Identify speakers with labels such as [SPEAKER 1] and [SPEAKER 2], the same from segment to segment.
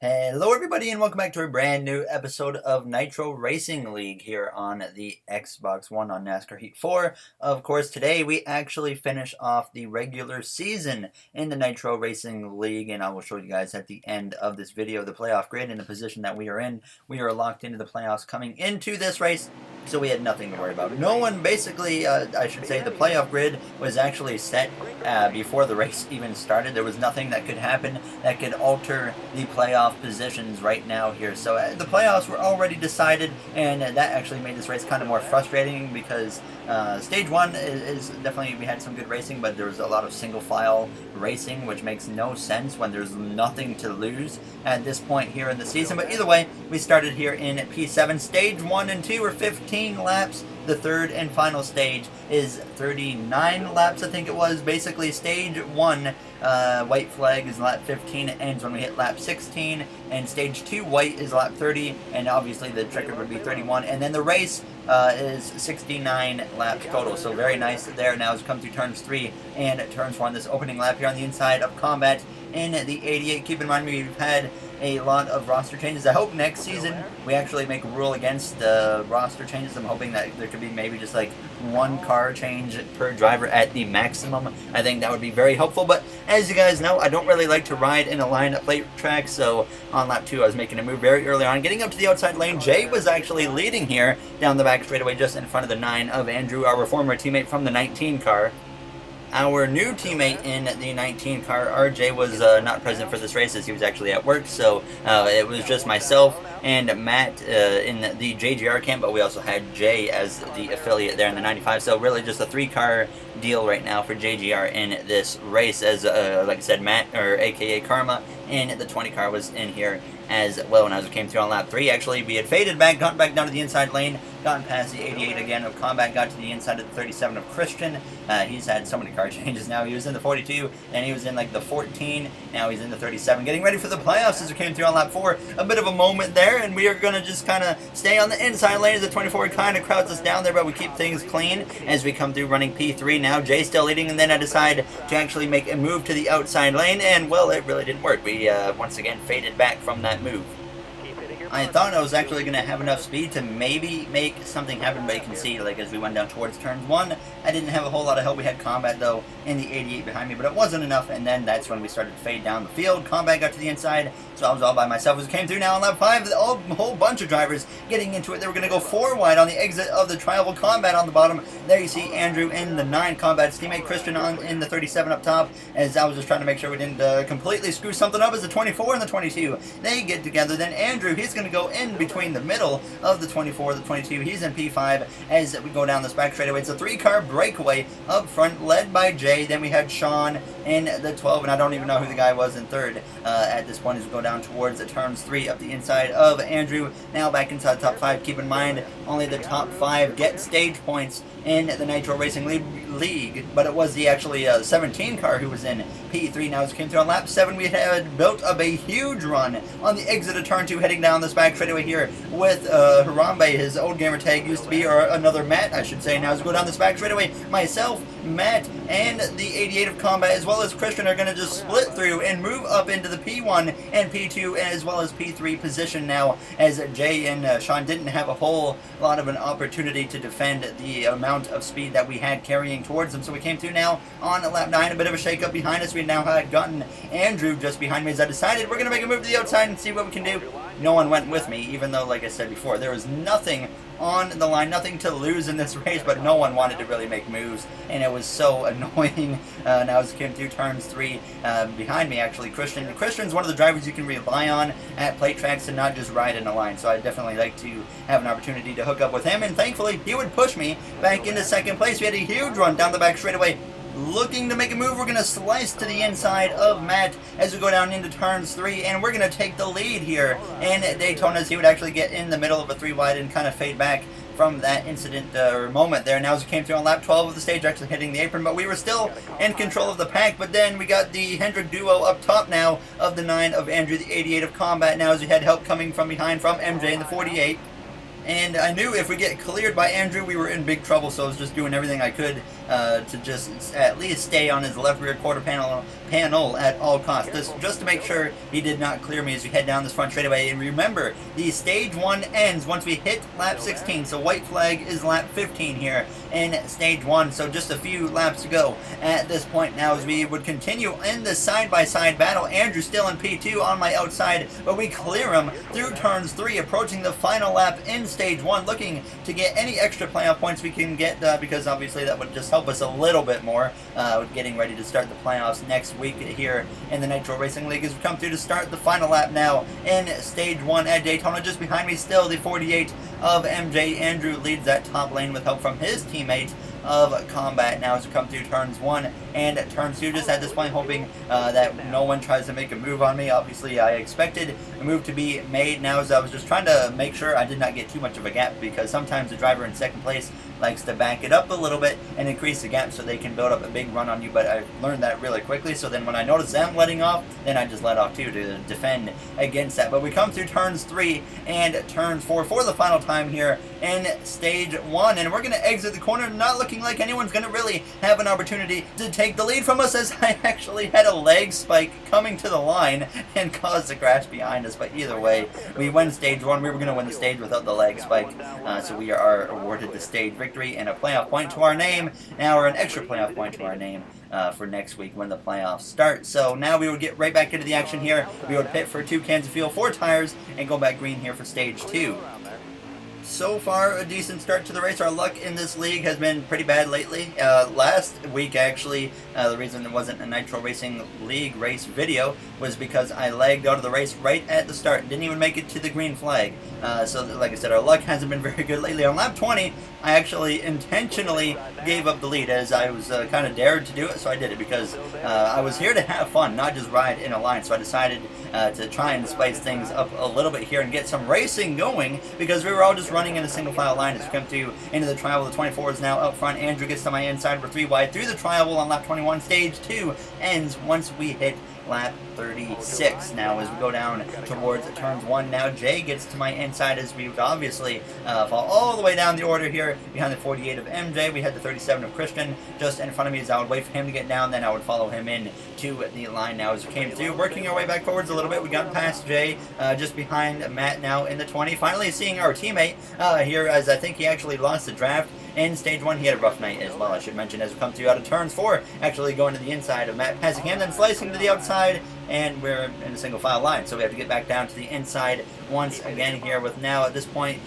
[SPEAKER 1] Hello everybody and welcome back to a brand new episode of Nitro Racing League here on the Xbox One on NASCAR Heat 4. Of course, today we actually finish off the regular season in the Nitro Racing League, and I will show you guys at the end of this video the playoff grid and the position that we are in. We are locked into the playoffs coming into this race, so we had nothing to worry about. No one basically, I should say, the playoff grid was actually set before the race even started. There was nothing that could happen that could alter the playoff positions right now here. So the playoffs were already decided, and that actually made this race kind of more frustrating because stage one is definitely, we had some good racing, but there was a lot of single file racing, which makes no sense when there's nothing to lose at this point here in the season. But either way, we started here in P7. Stage 1 and 2 are 15 laps. The third and final stage is 39 laps, I think it was. Basically, stage 1, white flag is lap 15. It ends when we hit lap 16. And stage 2, white, is lap 30. And obviously, the record would be 31. And then the race is 69 laps total. So very nice there. Now as we come through turns 3 and turns 1, this opening lap here on the inside of Combat in the 88. Keep in mind, we've had a lot of roster changes. I hope next season we actually make a rule against roster changes. I'm hoping that there could be maybe just like one car change per driver at the maximum. I think that would be very helpful. But as you guys know, I don't really like to ride in a line at plate track, so on lap 2 I was making a move very early on. Getting up to the outside lane, Jay was actually leading here down the back straightaway just in front of the 9 of Andrew, our former teammate from the 19 car. Our new teammate in the 19 car, RJ, was not present for this race as he was actually at work, so it was just myself and Matt in the JGR camp, but we also had Jay as the affiliate there in the 95, so really just a 3-car deal right now for JGR in this race, as like I said, Matt, or aka Karma, in the 20 car was in here as well. And as we came through on lap 3, actually we had faded back, gotten back down to the inside lane, gotten past the 88 again of Combat, got to the inside of the 37 of Christian. He's had so many car changes now. He was in the 42, and he was in like the 14, now he's in the 37, getting ready for the playoffs as we came through on lap 4. A bit of a moment there, and we are going to just kind of stay on the inside lane as the 24 kind of crowds us down there, but we keep things clean as we come through running P3 now. Jay still leading, and then I decide to actually make a move to the outside lane, and well, it really didn't work. We once again faded back from that move. I thought I was actually going to have enough speed to maybe make something happen, but you can see, like, as we went down towards turn 1, I didn't have a whole lot of help. We had Combat, though, in the 88 behind me, but it wasn't enough, and then that's when we started to fade down the field. Combat got to the inside, so I was all by myself as we came through now on lap 5. A whole bunch of drivers getting into it. They were going to go 4 wide on the exit of the Tribal. Combat on the bottom. There you see Andrew in the 9, Combat's teammate Christian in the 37 up top, as I was just trying to make sure we didn't completely screw something up as the 24 and the 22. They get together. Then Andrew, he's going to go in between the middle of the 24, the 22. He's in P5 as we go down this back straightaway. It's a 3-car breakaway up front led by Jay. Then we had Sean in the 12, and I don't even know who the guy was in third at this point as we go down towards the turns 3 up the inside of Andrew. Now back inside the top 5. Keep in mind, only the top 5 get stage points in the Nitro Racing League, but it was the actually 17 car who was in P3. Now as we came through on lap 7, we had built up a huge run on the exit of turn 2, heading down this back straightaway here with Harambe, his old gamer tag used to be, or another Matt, I should say. Now as we go down this back straightaway, myself, Matt, and the 88 of Combat, as well as Christian, are going to just split through and move up into the P1 and P2, as well as P3 position now, as Jay and Sean didn't have a whole lot of an opportunity to defend the amount of speed that we had carrying towards them. So we came through now on lap 9, a bit of a shake-up behind us. We now had gotten Andrew just behind me as I decided we're going to make a move to the outside and see what we can do. No one went with me, even though, like I said before, there was nothing on the line, nothing to lose in this race, but no one wanted to really make moves, and it was so annoying. Now as we came through turns 3, behind me actually, Christian's one of the drivers you can rely on at plate tracks and not just ride in a line, so I'd definitely like to have an opportunity to hook up with him, and thankfully he would push me back into second place. We had a huge run down the back straightaway. Looking to make a move, we're going to slice to the inside of Matt as we go down into turns 3, and we're going to take the lead here in Daytona, as he would actually get in the middle of a 3 wide and kind of fade back from that incident or moment there. Now as we came through on lap 12 of the stage, actually hitting the apron, but we were still in control of the pack. But then we got the Hendrick duo up top now of the 9 of Andrew, the 88 of Combat, now as we had help coming from behind from MJ in the 48. And I knew if we get cleared by Andrew, we were in big trouble, so I was just doing everything I could to just at least stay on his left rear quarter panel at all costs, just to make sure he did not clear me as we head down this front straightaway. And remember, the stage 1 ends once we hit lap 16, so white flag is lap 15 here in stage 1, so just a few laps to go at this point now as we would continue in the side-by-side battle. Andrew still in P2 on my outside, but we clear him through turns 3, approaching the final lap in stage 1, looking to get any extra playoff points we can get, because obviously that would just help us a little bit more getting ready to start the playoffs next week here in the Nitro Racing League as we come through to start the final lap now in stage 1 at Daytona. Just behind me still the 48 of MJ. Andrew leads that top lane with help from his teammate of Combat now as we come through turns 1 and turns 2. Just at this point hoping that no one tries to make a move on me. Obviously I expected a move to be made now as I was just trying to make sure I did not get too much of a gap, because sometimes the driver in second place likes to back it up a little bit and increase the gap so they can build up a big run on you, but I learned that really quickly, so then when I noticed them letting off, then I just let off too to defend against that. But we come through turns 3 and turns 4 for the final time here in stage 1, and we're going to exit the corner, not looking like anyone's going to really have an opportunity to take the lead from us, as I actually had a leg spike coming to the line and caused a crash behind us. But either way, we win stage 1. We were going to win the stage without the leg spike, so we are awarded the stage victory and a playoff point to our name now, or an extra playoff point to our name for next week when the playoffs start. So now we would get right back into the action here. We would pit for 2 cans of fuel, 4 tires, and go back green here for stage 2. So far, a decent start to the race. Our luck in this league has been pretty bad lately. Last week, actually, the reason there wasn't a Nitro Racing League race video was because I lagged out of the race right at the start. Didn't even make it to the green flag. So, like I said, our luck hasn't been very good lately. On lap 20, I actually intentionally gave up the lead, as I was kind of dared to do it, so I did it because I was here to have fun, not just ride in a line. So I decided to try and spice things up a little bit here and get some racing going, because we were all just running in a single file line as we come into the tri-oval. The 24 is now out front. Andrew gets to my inside. We're 3 wide through the tri-oval on lap 21. Stage 2 ends once we hit lap 36. Now as we go down towards turns 1, now Jay gets to my inside as we would obviously fall all the way down the order here behind the 48 of MJ. We had the 37 of Christian just in front of me as I would wait for him to get down, then I would follow him in to the line now as we came through, working our way back forwards a little bit. We got past Jay just behind Matt now in the 20. Finally seeing our teammate here, as I think he actually lost the draft in stage 1. He had a rough night as well, I should mention, as we come through out of turns 4, actually going to the inside of Matt, passing him, then slicing to the outside, and we're in a single file line, so we have to get back down to the inside once again here, with now at this point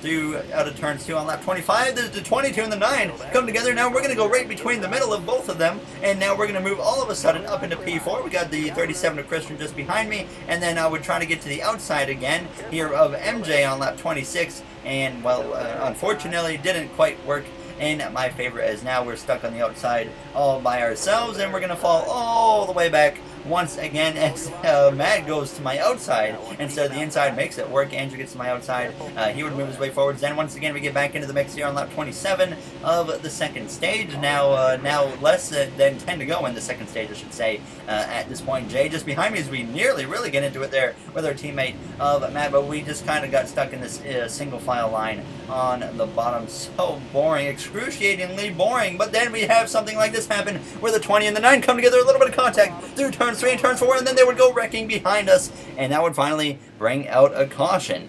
[SPEAKER 1] through out of turns 2 on lap 25, the 22 and the 9 come together. Now we're going to go right between the middle of both of them, and now we're going to move all of a sudden up into P4. We got the 37 of Christian just behind me, and then I would try to get to the outside again here of MJ on lap 26, and well, unfortunately didn't quite work in my favor, as now we're stuck on the outside all by ourselves, and we're going to fall all the way back once again as Matt goes to my outside instead of the inside. Makes it work. Andrew gets to my outside. He would move his way forwards. Then once again we get back into the mix here on lap 27 of the second stage. Now less than 10 to go in the second stage, I should say. At this point, Jay just behind me as we nearly really get into it there with our teammate of Matt, but we just kind of got stuck in this single file line on the bottom. So boring, excruciatingly boring. But then we have something like this happen where the 20 and the 9 come together, a little bit of contact through turns 3 and turns 4, and then they would go wrecking behind us, and that would finally bring out a caution.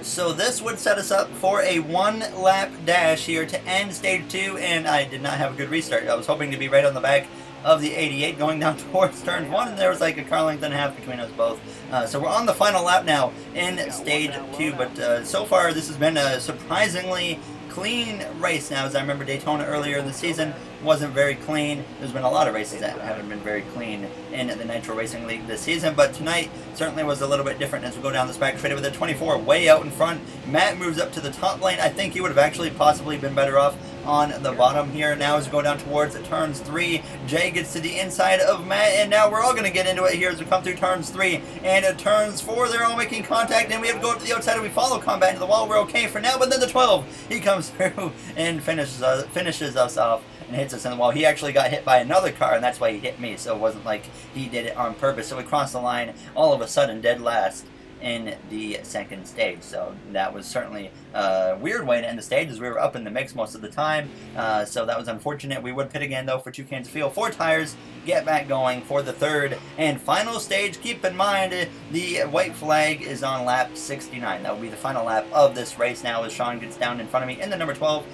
[SPEAKER 1] So this would set us up for a 1-lap dash here to end stage 2, and I did not have a good restart. I was hoping to be right on the back of the 88 going down towards turn 1, and there was like a car length and a half between us both. So we're on the final lap now in stage 2, but so far this has been a surprisingly clean race. Now, as I remember, Daytona earlier in the season wasn't very clean. There's been a lot of races that haven't been very clean in the Nitro Racing League this season, but tonight certainly was a little bit different as we go down this back straight with the 24 way out in front. Matt moves up to the top lane. I think he would have actually possibly been better off on the bottom here. Now as we go down towards turns 3, Jay gets to the inside of Matt, and now we're all going to get into it here as we come through turns 3 and turns 4. They're all making contact, and we have to go up to the outside, and we follow Combat into the wall. We're okay for now, but then the 12, he comes through and finishes us off and hits us in the wall. He actually got hit by another car, and that's why he hit me, so it wasn't like he did it on purpose. So we crossed the line all of a sudden dead last in the second stage. So that was certainly a weird way to end the stage, as we were up in the mix most of the time. So that was unfortunate. We would pit again though for 2 cans of fuel, 4 tires, get back going for the third and final stage. Keep in mind, the white flag is on lap 69. That will be the final lap of this race now, as Sean gets down in front of me in the number 12.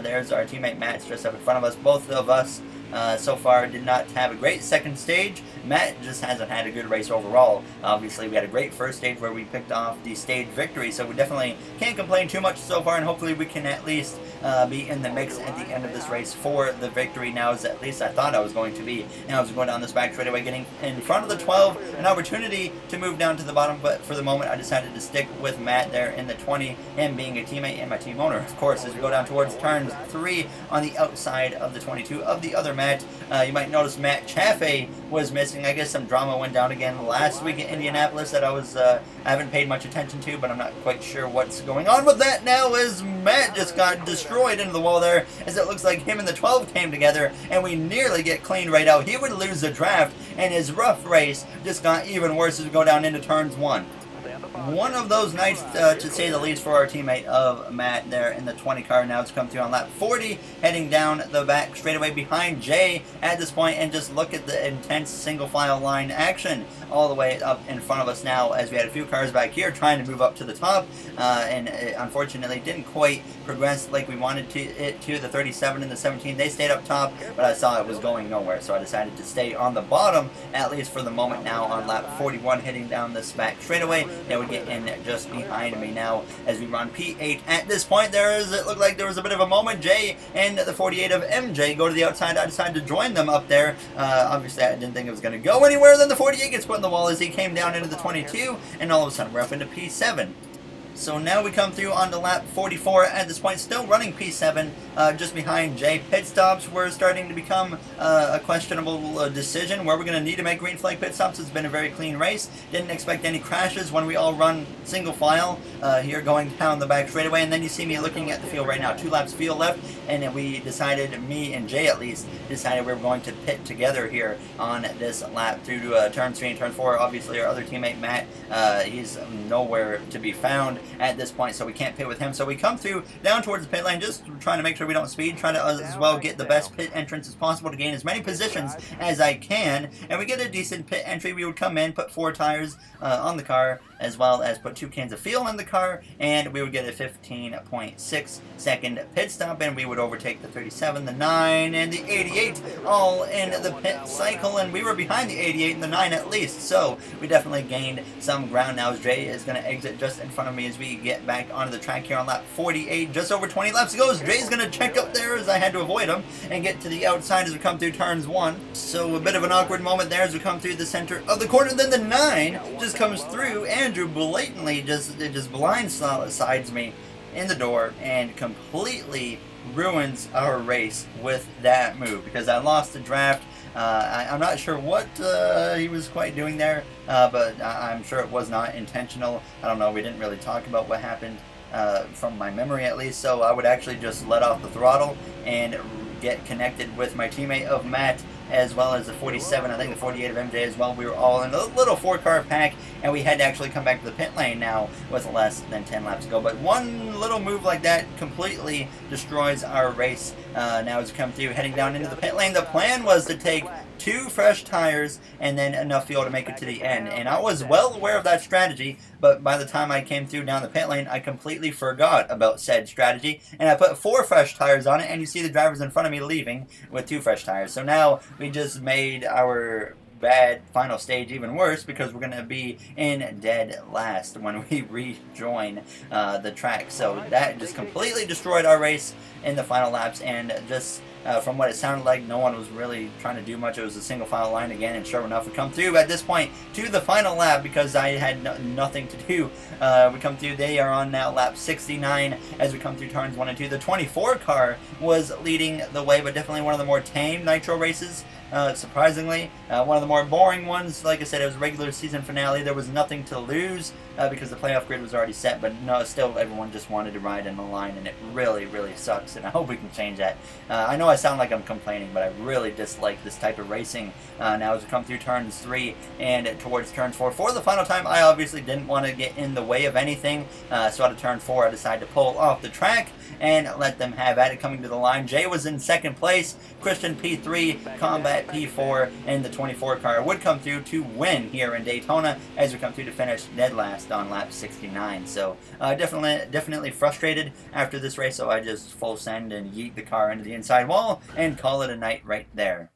[SPEAKER 1] There's our teammate Matt just up in front of us. Both of us so far did not have a great second stage. Matt just hasn't had a good race overall. Obviously, we had a great first stage where we picked off the stage victory, so we definitely can't complain too much so far, and hopefully we can at least be in the mix at the end of this race for the victory. Now, as at least I thought I was going to be. And I was going down this back straightaway, getting in front of the 12, an opportunity to move down to the bottom, but for the moment I decided to stick with Matt there in the 20, him being a teammate and my team owner, of course, as we go down towards turn 3 on the outside of the 22 of the other Matt. You might notice Matt Chaffee was missing. I guess some drama went down again last week in Indianapolis that I haven't paid much attention to, but I'm not quite sure what's going on with that now, as Matt just got destroyed into the wall there, as it looks like him and the 12 came together and we nearly get cleaned right out. He would lose the draft, and his rough race just got even worse as we go down into turns 1. One of those nights, to say the least, for our teammate of Matt there in the 20 car. Now it's come through on lap 40, heading down the back straightaway behind Jay at this point, and just look at the intense single file line action all the way up in front of us now, as we had a few cars back here trying to move up to the top, and it unfortunately didn't quite progress like we wanted it to. The 37 and the 17, they stayed up top, but I saw it was going nowhere, so I decided to stay on the bottom, at least for the moment now, on lap 41, heading down this back straightaway. They would get in just behind me now as we run P8. At this point, it looked like there was a bit of a moment. Jay and the 48 of MJ go to the outside. I decided to join them up there. Obviously, I didn't think it was going to go anywhere. Then the 48 gets put in the wall as he came down into the 22, and all of a sudden we're up into P7. So now we come through onto lap 44 at this point, still running P7, just behind Jay. Pit stops were starting to become a questionable decision where we're going to need to make green flag pit stops. It's been a very clean race. Didn't expect any crashes when we all run single file here going down the back straightaway. And then you see me looking at the field right now. 2 laps of field left, and then we decided, me and Jay at least, decided we were going to pit together here on this lap through to turn 3 and turn 4. Obviously, our other teammate, Matt, he's nowhere to be found at this point, so we can't pit with him. So we come through down towards the pit lane, just trying to make sure we don't speed, trying to as well get the best pit entrance as possible to gain as many positions as I can, and we get a decent pit entry. We would come in, put 4 tires on the car, as well as put 2 cans of fuel in the car, and we would get a 15.6 second pit stop, and we would overtake the 37, the 9, and the 88 all in the pit cycle, and we were behind the 88 and the 9 at least, so we definitely gained some ground. Now as Jay is going to exit just in front of me as we get back onto the track here on lap 48. Just over 20 laps to go. Jay's going to check up there as I had to avoid him and get to the outside as we come through turns 1. So a bit of an awkward moment there as we come through the center of the corner. Then the 9 just comes through. Andrew blatantly just blindsides me in the door and completely ruins our race with that move, because I lost the draft. I'm not sure what he was quite doing there, but I'm sure it was not intentional. I don't know, we didn't really talk about what happened from my memory at least, so I would actually just let off the throttle and get connected with my teammate of Matt, as well as the 47, I think the 48 of MJ as well. We were all in a little 4-car pack, and we had to actually come back to the pit lane now with less than 10 laps to go. But one little move like that completely destroys our race. Now as we come through, heading down into the pit lane, the plan was to take 2 fresh tires and then enough fuel to make it to the end. And I was well aware of that strategy, but by the time I came through down the pit lane, I completely forgot about said strategy, and I put 4 fresh tires on it, and you see the drivers in front of me leaving with 2 fresh tires. So now we just made our bad final stage even worse, because we're going to be in dead last when we rejoin the track. So that just completely destroyed our race in the final laps, and just from what it sounded like, no one was really trying to do much. It was a single file line again, and sure enough, we come through at this point to the final lap because I had nothing to do. We come through, they are on now lap 69 as we come through turns 1 and 2. The 24 car was leading the way, but definitely one of the more tame Nitro races surprisingly. One of the more boring ones, like I said, it was a regular season finale. There was nothing to lose because the playoff grid was already set, but no, still everyone just wanted to ride in the line, and it really, really sucks, and I hope we can change that. I know I sound like I'm complaining, but I really dislike this type of racing now as we come through turns 3 and towards turns 4. For the final time, I obviously didn't want to get in the way of anything, so out of turn 4, I decided to pull off the track and let them have at it. Coming to the line, Jay was in second place, Christian P3, Combat P4, and the 24 car would come through to win here in Daytona as we come through to finish dead last on lap 69. So definitely frustrated after this race, so I just full send and yeet the car into the inside wall and call it a night right there.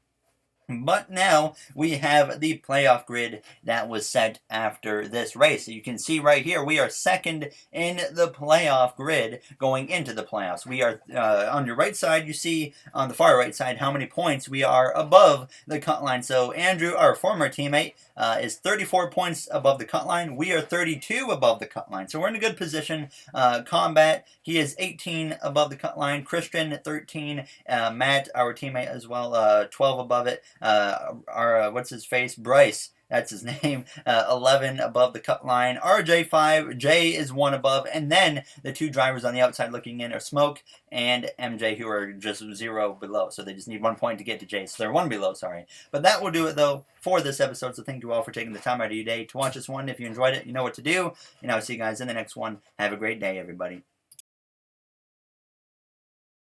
[SPEAKER 1] But now we have the playoff grid that was set after this race. So you can see right here, we are second in the playoff grid going into the playoffs. We are, on your right side, you see on the far right side how many points we are above the cut line. So Andrew, our former teammate, is 34 points above the cut line. We are 32 above the cut line. So we're in a good position. Combat, he is 18 above the cut line. Christian, 13. Matt, our teammate as well, 12 above it. What's his face? Bryce. That's his name. 11 above the cut line. RJ 5. Jay is 1 above. And then the 2 drivers on the outside looking in are Smoke and MJ, who are just 0 below. So they just need 1 point to get to Jay. So they're 1 below, sorry. But that will do it, though, for this episode. So thank you all for taking the time out of your day to watch this one. If you enjoyed it, you know what to do. And I'll see you guys in the next one. Have a great day, everybody.